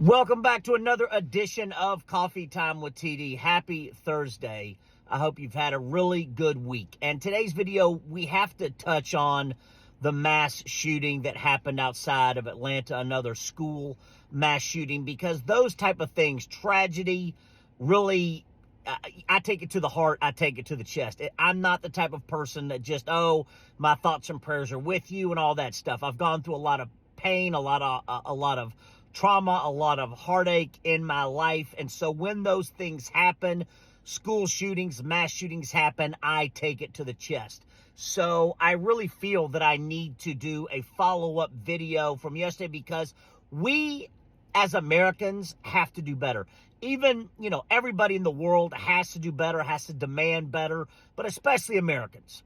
Welcome back to another edition of Coffee Time with TD. Happy Thursday. I hope you've had a really good week. And today's video, we have to touch on the mass shooting that happened outside of Atlanta, another school mass shooting, because those type of things, tragedy, really, I take it to the heart. I take it to the chest. I'm not the type of person that just, my thoughts and prayers are with you and all that stuff. I've gone through a lot of pain, a lot of trauma, a lot of heartache in my life. And so when those things happen, school shootings, mass shootings happen, I take it to the chest. So I really feel that I need to do a follow-up video from yesterday because we as Americans have to do better. Even, everybody in the world has to do better, has to demand better, but especially Americans.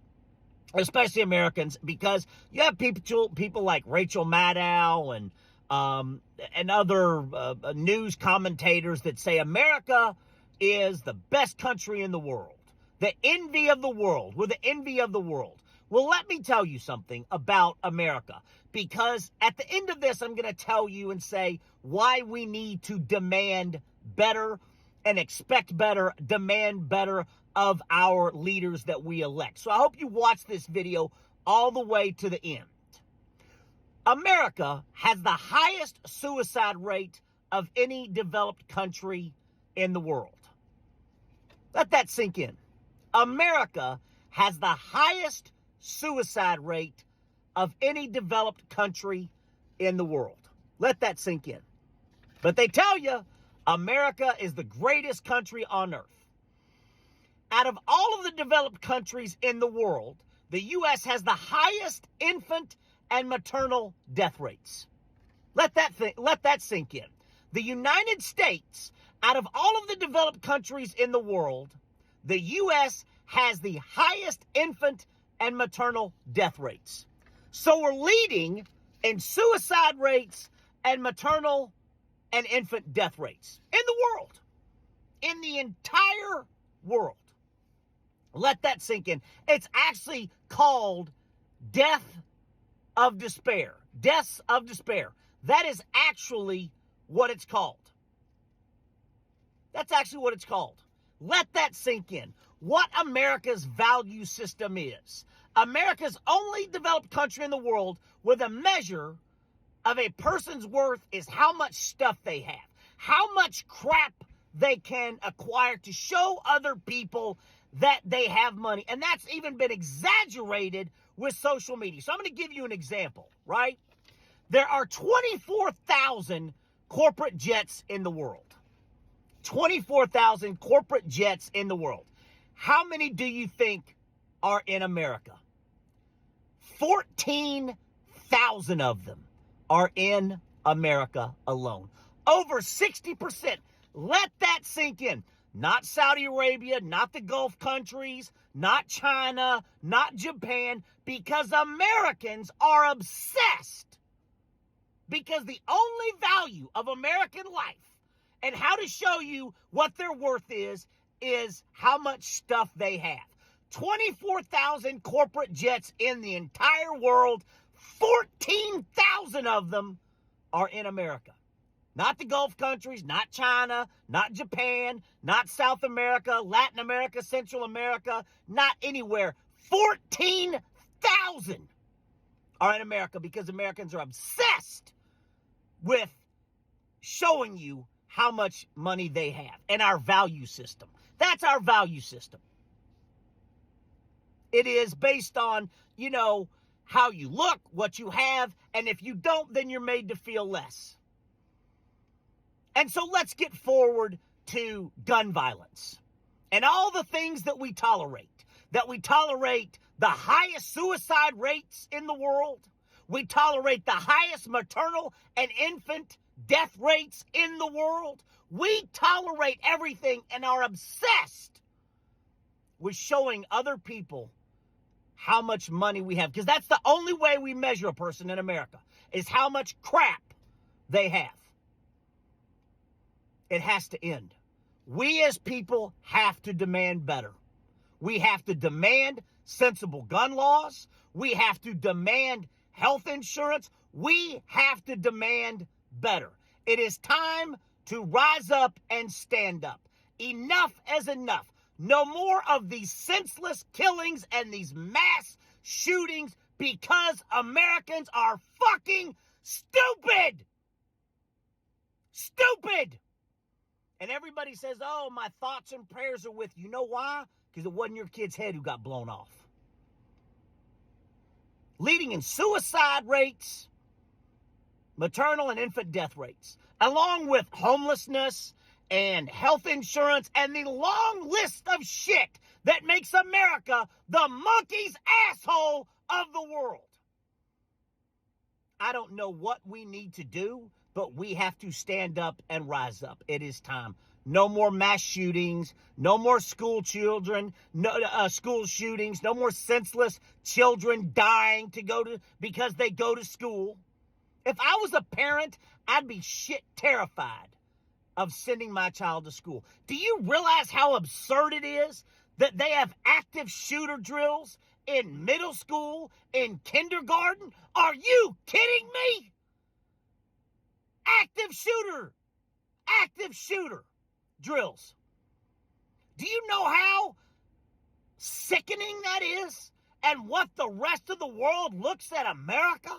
Especially Americans, because you have people like Rachel Maddow and other news commentators that say America is the best country in the world, the envy of the world. We're the envy of the world. Well, let me tell you something about America, because at the end of this, I'm going to tell you and say why we need to demand better and expect better, demand better of our leaders that we elect. So I hope you watch this video all the way to the end. America has the highest suicide rate of any developed country in the world. Let that sink in. America has the highest suicide rate of any developed country in the world. Let that sink in. But they tell you America is the greatest country on earth. Out of all of the developed countries in the world, the U.S. has the highest infant and maternal death rates. Let that sink in. The United States, out of all of the developed countries in the world, the U.S. has the highest infant and maternal death rates. So we're leading in suicide rates and maternal and infant death rates in the world, in the entire world. Let that sink in. It's actually called deaths of despair. That is actually what it's called. That's actually what it's called. Let that sink in. What America's value system is. America's only developed country in the world where the measure of a person's worth is how much stuff they have, how much crap they can acquire to show other people that they have money. And that's even been exaggerated with social media. So I'm going to give you an example, right? There are 24,000 corporate jets in the world. 24,000 corporate jets in the world. How many do you think are in America? 14,000 of them are in America alone. Over 60%. Let that sink in. Not Saudi Arabia, not the Gulf countries, not China, not Japan, because Americans are obsessed. Because the only value of American life and how to show you what their worth is how much stuff they have. 24,000 corporate jets in the entire world, 14,000 of them are in America. Not the Gulf countries, not China, not Japan, not South America, Latin America, Central America, not anywhere. 14,000 are in America because Americans are obsessed with showing you how much money they have and our value system. That's our value system. It is based on, how you look, what you have, and if you don't, then you're made to feel less. And so let's get forward to gun violence and all the things that we tolerate. That we tolerate the highest suicide rates in the world. We tolerate the highest maternal and infant death rates in the world. We tolerate everything and are obsessed with showing other people how much money we have. Because that's the only way we measure a person in America, is how much crap they have. It has to end. We as people have to demand better. We have to demand sensible gun laws. We have to demand health insurance. We have to demand better. It is time to rise up and stand up. Enough is enough. No more of these senseless killings and these mass shootings because Americans are fucking stupid. Stupid. And everybody says, oh, my thoughts and prayers are with you. You know why? Because it wasn't your kid's head who got blown off. Leading in suicide rates, maternal and infant death rates, along with homelessness and health insurance and the long list of shit that makes America the monkey's asshole of the world. I don't know what we need to do, but we have to stand up and rise up. It is time. No more mass shootings, no more school shootings, no more senseless children dying because they go to school. If I was a parent, I'd be shit terrified of sending my child to school. Do you realize how absurd it is that they have active shooter drills in middle school, in kindergarten? Are you kidding me? Active shooter drills. Do you know how sickening that is? And what the rest of the world looks at America?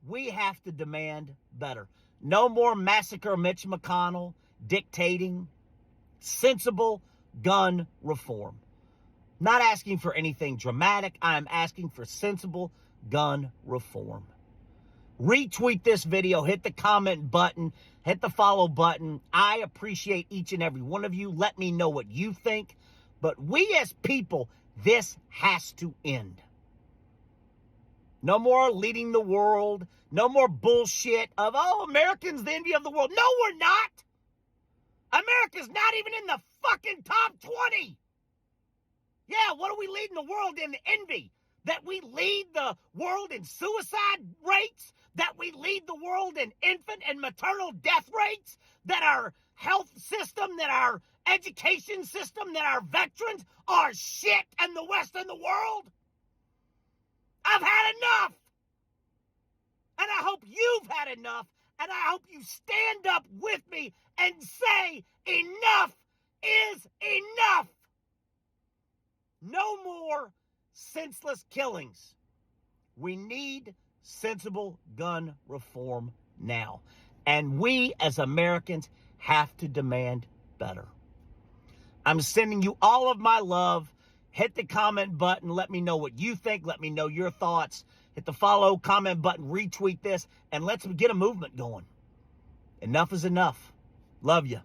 We have to demand better. No more massacre Mitch McConnell dictating sensible gun reform. Not asking for anything dramatic. I'm asking for sensible gun reform. Retweet this video, hit the comment button, hit the follow button. I appreciate each and every one of you. Let me know what you think. But we as people, this has to end. No more leading the world. No more bullshit of, oh, Americans the envy of the world. No, we're not. America's not even in the fucking top 20. Yeah, what are we leading the world in? Envy. That we lead the world in suicide rates? That we lead the world in infant and maternal death rates? That our health system, that our education system, that our veterans are shit in the West and the world? I've had enough. And I hope you've had enough. And I hope you stand up with me and say enough is enough. No more senseless killings. We need sensible gun reform now. And we as Americans have to demand better. I'm sending you all of my love. Hit the comment button. Let me know what you think. Let me know your thoughts. Hit the follow, comment button, retweet this, and let's get a movement going. Enough is enough. Love you.